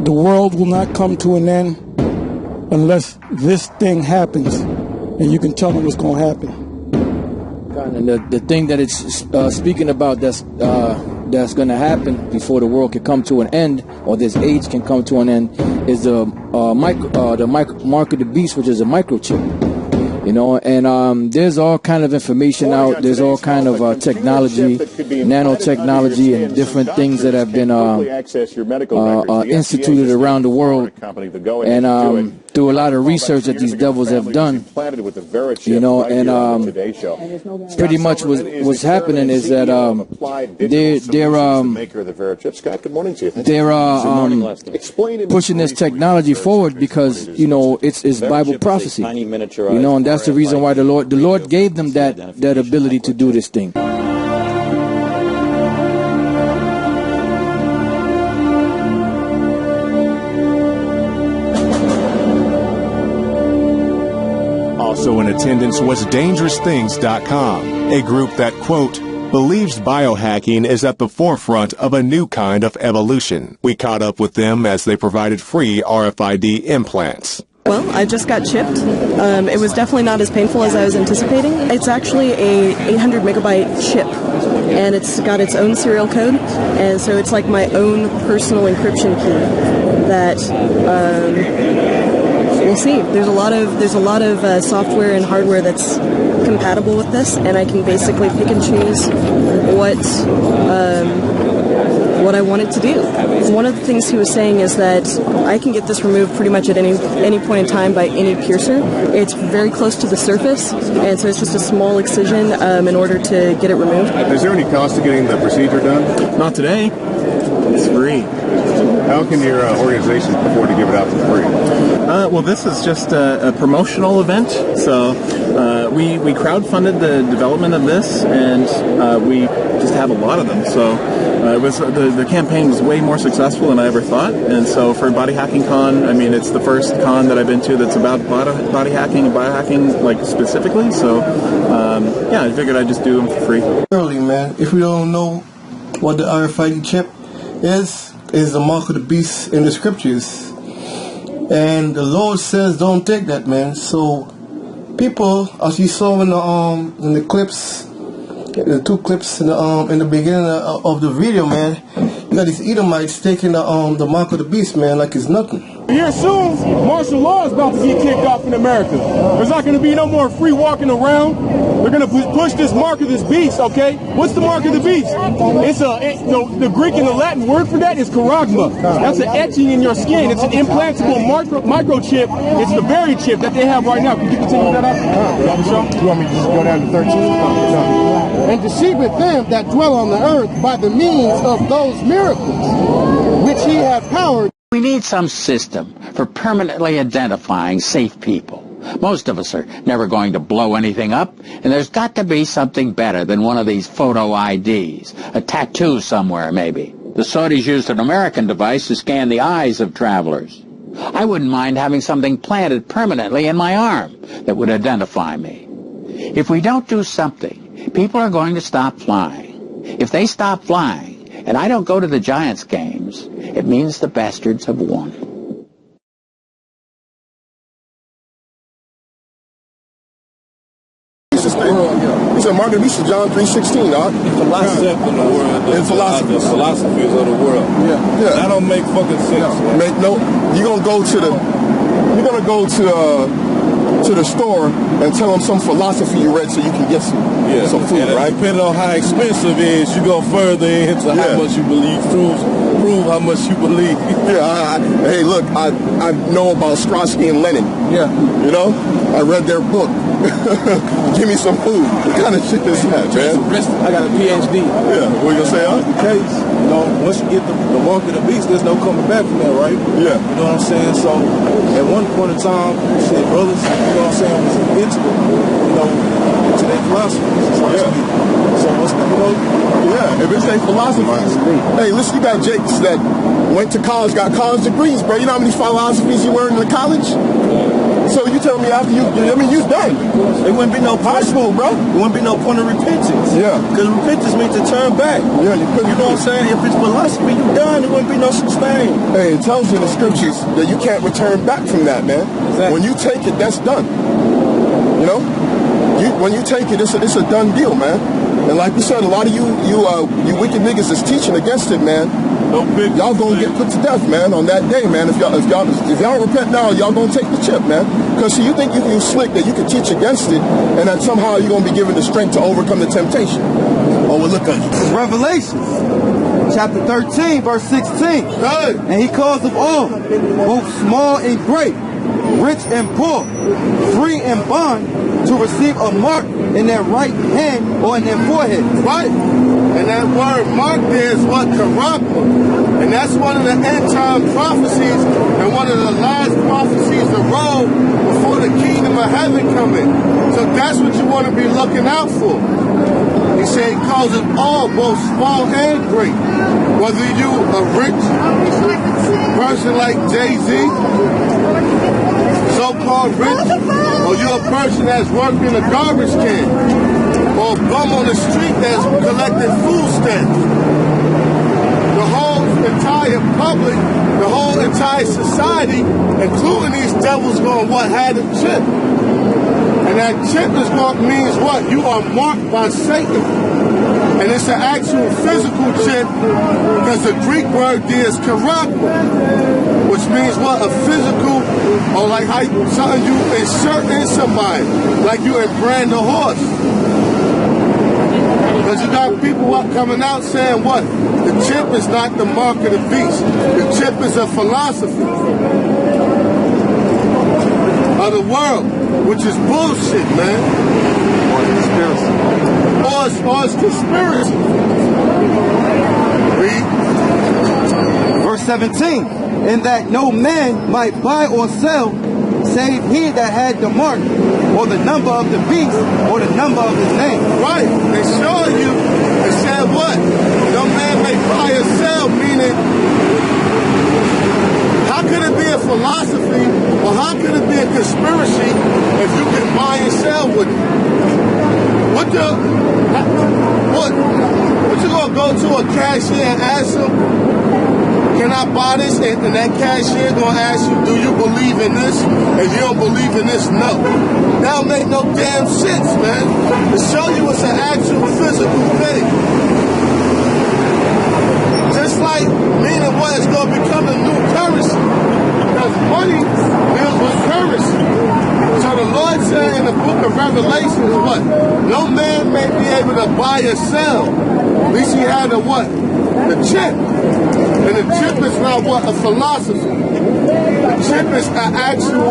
the world will not come to an end unless this thing happens, and you can tell them what's going to happen. And the thing that it's speaking about that's going to happen before the world can come to an end, or this age can come to an end, is the mark of the beast, which is a microchip. You know, and there's all kind of information out. There's all kind of technology, nanotechnology, and different things that have been instituted around the world. And through a lot of research that these devils have done, you know, and pretty much what's happening is that they're pushing this technology forward because, you know, it's Bible prophecy. You know, and that's the reason why the Lord gave them that ability to do this thing. Also in attendance was DangerousThings.com, a group that, quote, believes biohacking is at the forefront of a new kind of evolution. We caught up with them as they provided free RFID implants. Well, I just got chipped. It was definitely not as painful as I was anticipating. It's actually a 800 megabyte chip, and it's got its own serial code, and so it's like my own personal encryption key that we'll see. There's a lot of software and hardware that's compatible with this, and I can basically pick and choose what I wanted to do. One of the things he was saying is that I can get this removed pretty much at any point in time by any piercer. It's very close to the surface, and so it's just a small excision in order to get it removed. Is there any cost to getting the procedure done? Not today. It's free. How can your organization afford to give it out for free? Well, this is just a promotional event. So we crowdfunded the development of this, and we just have a lot of them. So it was the campaign was way more successful than I ever thought. And so for Body Hacking Con, I mean, it's the first con that I've been to that's about body hacking and biohacking, like specifically. So yeah, I figured I'd just do them for free. Early, man. If we don't know what the RFID chip is the mark of the beast in the scriptures, and the Lord says don't take that, man. So people, as you saw in the clips, the two clips in the beginning of the video, man, you got these Edomites taking the mark of the beast, man, like it's nothing. Here soon, martial law is about to get kicked off in America. There's not going to be no more free walking around. They're going to push this mark of this beast, okay? What's the mark of the beast? It's the Greek and the Latin word for that is charagma. That's an etching in your skin. It's an implantable microchip. It's the very chip that they have right now. Can you continue that up? You want me to just go down to 13? And deceiveth them that dwell on the earth by the means of those miracles, which he hath power. We need some system for permanently identifying safe people. Most of us are never going to blow anything up, and there's got to be something better than one of these photo IDs, a tattoo somewhere maybe. The Saudis used an American device to scan the eyes of travelers. I wouldn't mind having something planted permanently in my arm that would identify me. If we don't do something, people are going to stop flying. If they stop flying, and I don't go to the Giants games, it means the bastards have won. It's a mark of the beast of John 3:16, dog. Philosophy in the world. In philosophy. The philosophies of the world. Yeah. That don't make fucking sense. You're gonna go to the store and tell them some philosophy you read so you can get some food, and right? Depending on how expensive it is, you go further into how much you believe. Prove how much you believe. Hey, look, I know about Straussky and Lenin. Yeah. You know, I read their book. Give me some food. What kind of shit is that, man? I got a PhD. Yeah. What you gonna say, huh? The case, you know, once you get the mark of the beast, there's no coming back from that, right? Yeah. You know what I'm saying? So, at one point in time, shit, brothers, you know what I'm saying, was into their philosophies. So what's the, if it's their philosophies. Hey, listen, you got Jakes that went to college, got college degrees, bro. You know how many philosophies you learned in college? So you tell me after you're done. It wouldn't be no possible, bro. It wouldn't be no point of repentance. Yeah. Because repentance means to turn back. Yeah, you know what I'm saying? If it's philosophy, you done. It wouldn't be no such thing. Hey, it tells you in the scriptures that you can't return back from that, man. Exactly. When you take it, that's done. You know? When you take it, it's a done deal, man. And like you said, a lot of you wicked niggas is teaching against it, man. Y'all gonna get put to death, man, on that day, man. If y'all don't repent now, y'all gonna take the chip, man. Because see, you think you slick that you can teach against it, and that somehow you're gonna be given the strength to overcome the temptation. Oh, well, look at you. This is Revelations, chapter 13, verse 16. Good. And he calls them all, both small and great, rich and poor, free and bond, to receive a mark in their right hand or in their forehead. Right. And that word mark there is what? Corruptible. And that's one of the end time prophecies and one of the last prophecies to roll before the kingdom of heaven come in. So that's what you want to be looking out for. He said he calls it all, both small and great. Whether you a rich person like Jay-Z, so-called rich, or you're a person that's working a garbage can, or a bum on the street that's collecting food stamps. The whole entire public, the whole entire society, including these devils, going what had a chip. And that chip is what means what? You are marked by Satan. And it's an actual physical chip because the Greek word there is corruptible, which means what? A physical, or like how something you insert in somebody, like you brand a horse. Because you got people coming out saying what? The chip is not the mark of the beast. The chip is a philosophy of the world, which is bullshit, man. Or it's conspiracy. Read. Verse 17. And that no man might buy or sell, save he that had the mark, or the number of the beast, or the number of his name. Right. They show you, they said what? No man may buy or sell, meaning, how could it be a philosophy, or how could it be a conspiracy if you can buy and sell with it? What you gonna go to a cashier and ask him, can I buy this? And that cashier gonna ask you, do you believe in this? If you don't believe in this, no. That don't make no damn sense, man. To show you it's an actual physical thing. Just like meaning what is gonna become a new currency. Because money deals with currency. So the Lord said in the book of Revelations, what? No man may be able to buy or sell. At least he had a what? The chip. And the chip is not what? A philosophy. The chip is an actual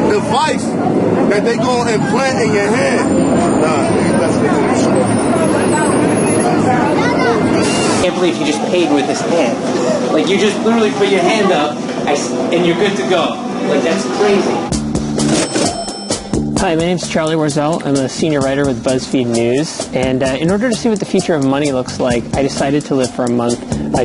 device that they gonna implant in your hand. I can't believe he just paid with his hand. Like, you just literally put your hand up and you're good to go. Like, that's crazy. Hi, my name's Charlie Warzel. I'm a senior writer with BuzzFeed News. And in order to see what the future of money looks like, I decided to live for a month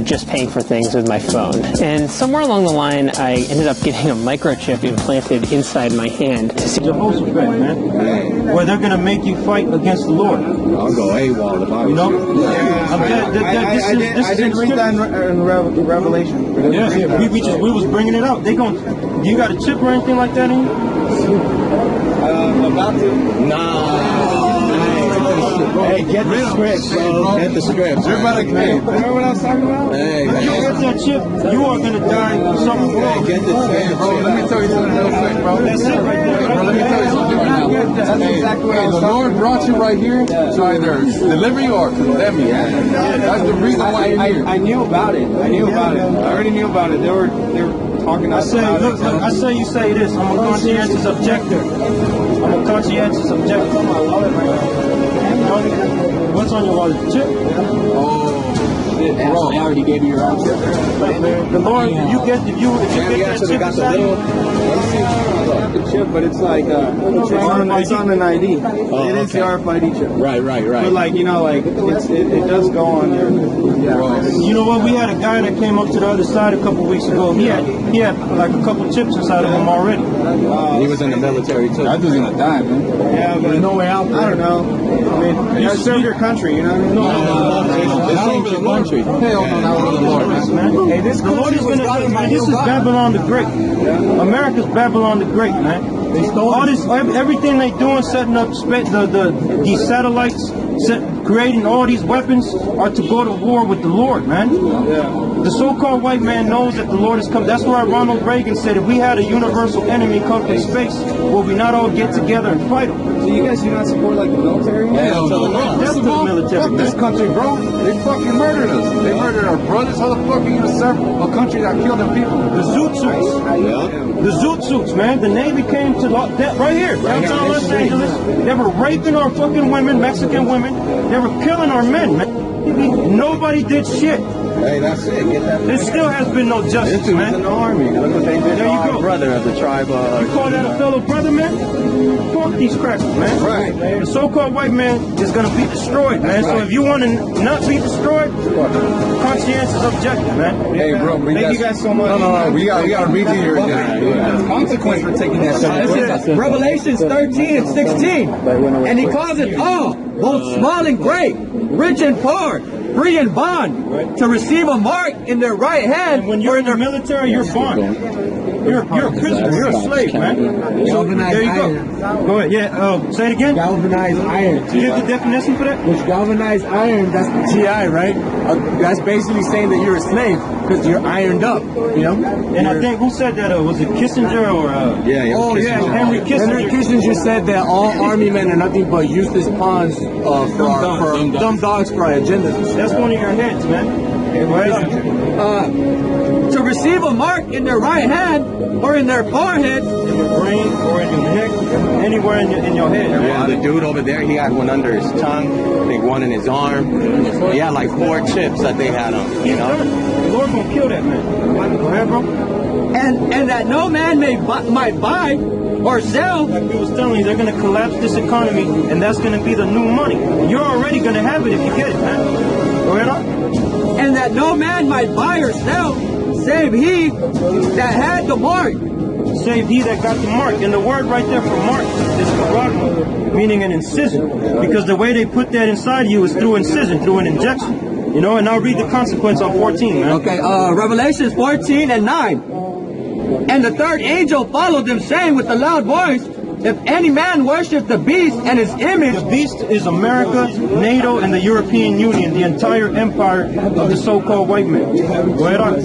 just paying for things with my phone. And somewhere along the line, I ended up getting a microchip implanted inside my hand. Jehoshaphat, man. Where they're going to make you fight against the Lord. I'll go AWOL if I was I didn't read that in Revelation. Yeah, we was bringing it out. Do you got a chip or anything like that in you? About to. Nah. Hey, get the scripts, bro. Get the scripts. Remember what I was talking about? Hey, if you get that chip, you are going to die something wrong. Get the chip. Let me tell you something real quick, bro. That's it right there. Bro, let me tell you something right now. That's exactly what I was talking about. The Lord brought you right here to either deliver you or condemn you. That's the reason why you're here. I knew about it. I already knew about it. They were talking I say, look, I say you say this. I'm a conscientious objector. What's on your wallet? Chip? Oh. I already gave you your answer. The Lord, if you get that chip inside you, the chip, but it's like it's on an ID. It is the RFID chip. Right. But like it does go on your. Yeah. You know what? We had a guy that came up to the other side a couple weeks ago. He had like a couple chips inside of him already. He was in the military too. That dude's gonna die, man. Yeah, but there's no way out. I don't know. I mean, you serve your country, you know what I mean? No, it's over the country. Hell no, not over the Lord, man. Hey, this country was gotten by this is Babylon the Great. America's Babylon the Great, man. All this, everything they doing, setting up these satellites, creating all these weapons, are to go to war with the Lord, man. The so-called white man knows that the Lord is coming. That's why Ronald Reagan said, if we had a universal enemy come from space, will we not all get together and fight them? So you guys do not support like the military? Hell no. That's the military. Fuck this country, bro. They fucking murdered us. They murdered our brothers. How the fuck are you gonna serve a country that killed their people? The zoot suits. The zoot suits, man. The Navy came to that right here, downtown Los Angeles. They were raping our fucking women, Mexican women. They were killing our men, man. Nobody did shit. Hey, that's it. Get that. There still has been no justice, man. In the army. Look what they did. There you go. Brother of the tribe. You call that a fellow brother, man? Fuck these crackers, man. Right. The so-called white man is gonna be destroyed, man. So if you want to not be destroyed, conscientious objective, man. Hey, bro. Thank you guys so much. No. We gotta read you your consequence for taking that shit. Revelations 13 and 16. And he calls it all, both small and great, rich and poor, free and bond, to receive a mark in their right hand. And when you're in the military, you're bond. You're a prisoner. You're a slave, man. So, there you go. Go ahead. Yeah. Say it again. Galvanized iron. Do you have the definition for that? Which galvanized iron, that's the GI, right? That's basically saying that you're a slave because you're ironed up, you know? And I think, who said that? Was it Kissinger or? Henry Kissinger. Henry Kissinger said that all army men are nothing but useless pawns for dumb dogs for our agendas. That's one of your heads, man. To receive a mark in their right hand or in their forehead, in your brain or in your neck, anywhere in your head. Yeah, the dude over there, he had one under his tongue, I think one in his arm. He had like 4 chips that they had on, you know? The Lord gonna kill that man. Go ahead, bro. And that no man might buy or sell. Like we was telling you, they're gonna collapse this economy, and that's gonna be the new money. You're already gonna have it if you get it, man. Go ahead on. And that no man might buy or sell, save he that had the mark. Save he that got the mark. And the word right there for mark is karagma, meaning an incision. Because the way they put that inside of you is through incision, through an injection. You know, and I'll read the consequence on 14, man. Okay, Revelations 14 and 9. And the third angel followed them, saying with a loud voice, if any man worship the beast and his image... The beast is America, NATO, and the European Union, the entire empire of the so-called white man. Go ahead on.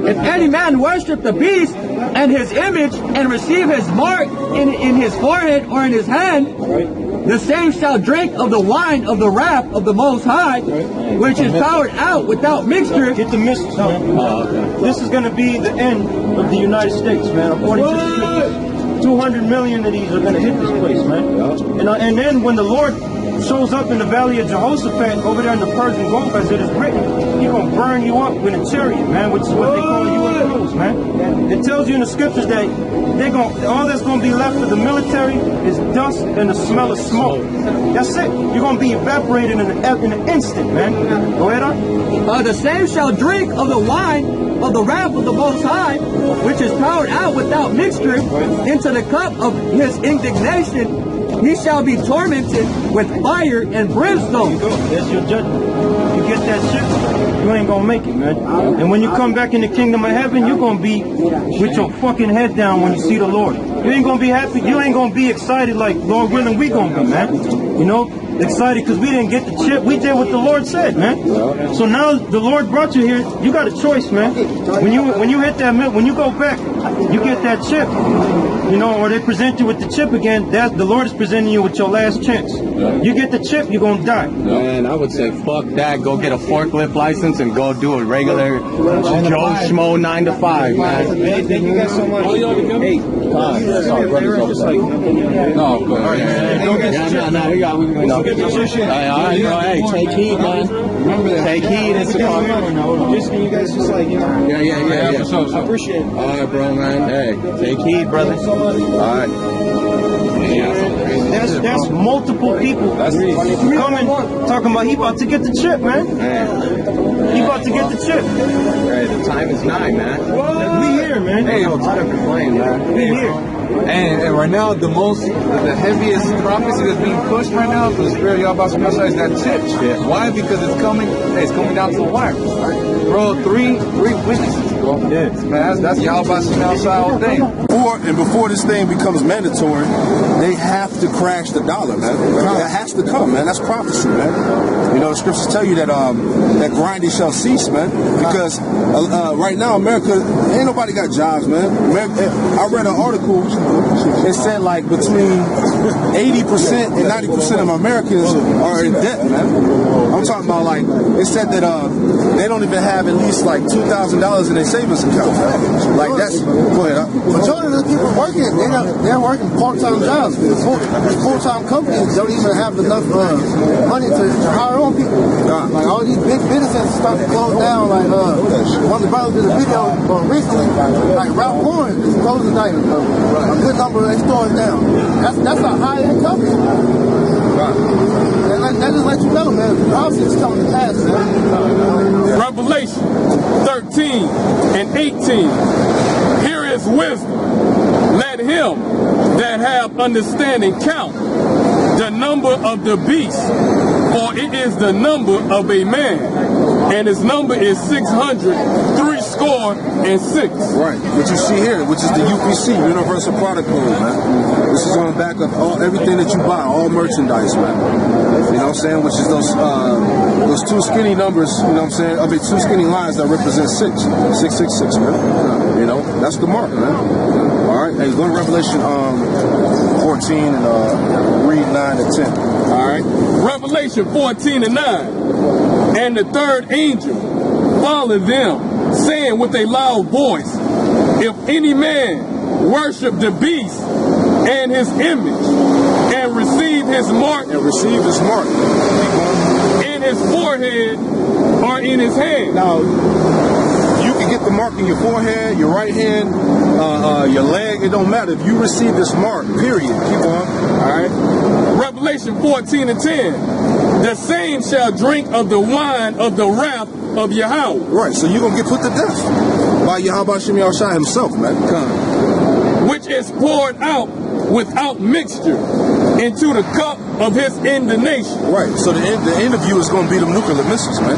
If any man worship the beast and his image and receive his mark in his forehead or in his hand, the same shall drink of the wine of the wrath of the Most High, which is poured out without mixture. Get the message, man. This is going to be the end of the United States, man, according to the scriptures. 200 million of these are going to hit this place, man. And then when the Lord shows up in the valley of Jehoshaphat over there in the Persian Gulf, as it is written, he's going to burn you up with a chariot, man, which is what they call UFOs, man. It tells you in the scriptures that all that's going to be left of the military is dust and the smell of smoke. That's it. You're going to be evaporated in an instant, man. Go ahead on. The same shall drink of the wine of the wrath of the Most High, which is poured out without mixture into the cup of his indignation. He shall be tormented with fire and brimstone. That's your judgment. You get that shit, you ain't gonna make it, man. And when you come back in the kingdom of heaven, you're gonna be with your fucking head down when you see the Lord. You ain't gonna be happy. You ain't gonna be excited like, Lord willing, we gonna be, man. You know, excited because we didn't get the chip. We did what the Lord said, man. So now the Lord brought you here. You got a choice, man. When you hit that, when you go back, you get that chip. You know, or they present you with the chip again. The Lord is presenting you with your last chance. You get the chip, you're gonna die. Man, I would say fuck that. Go get a forklift license and go do a regular Joe Schmo 9 to 5, man. Hey, thank you guys so much. Hey, sorry, brother. No, go ahead. No, we got get the shit. Hey, take heed, man. Remember that. Take heed. It's Just can you guys just like, you know? Yeah. I appreciate it. All right, bro, man. Hey, take heed, brother. All right. That's multiple people coming, talking about he about to get the chip, man. He about to get the chip. Hey, the time is nigh, man. We here, man. Hey, I'm tired of complaining, man. We here. And right now, the heaviest prophecy that's being pushed right now for the spirit of Yahweh Shemashai is that chip shit. Why? Because it's coming down to the wire. Bro, three witnesses, bro. Yeah. Man, that's Yahweh Shemashai all day. Before this thing becomes mandatory, they have to crash the dollar, man. It has to come, man. That's prophecy, man. You know, the scriptures tell you that that grinding shall cease, man. Because right now, America, ain't nobody got jobs, man. I read an article. It said like between 80% and 90% of Americans are in debt, man. I'm talking about like, it said that they don't even have at least like $2,000 in their savings account, man. Like that's, go ahead. Majority of the people working, they're working part-time jobs. Full-time companies don't even have enough money to hire on people. Like all these big businesses start to close down. Like one of the brothers did a video recently, like Ralph Lauren is closing down. A good number of their stores down. That's a high-end company. And that just lets you know, man. The prophecy is coming to pass, man. Revelation 13 and 18. Here is wisdom. Let him that have understanding count the number of the beast, for it is the number of a man, and his number is 666. Right, what you see here, which is the UPC, Universal Product Code, man. This is on the back of everything that you buy, all merchandise, man. You know what I'm saying? Which is those two skinny numbers, you know what I'm saying? I mean, two skinny lines that represent 666, man. You know, that's the mark, man. All right, hey, go to Revelation 14 and read 9 to 10. All right, Revelation 14 and 9. And the third angel followed them, saying with a loud voice, if any man worship the beast and his image, and receive his mark, in his forehead or in his hand. Now, you can get the mark in your forehead, your right hand, your leg. It don't matter. If you receive this mark, period. Keep on. All right. Revelation 14 and 10. The same shall drink of the wine of the wrath of Yahweh. Right, so you're going to get put to death by Yahweh Shemashai himself, man. Which is poured out without mixture into the cup of his indignation. Right, so the interview is going to be the nuclear missiles, man.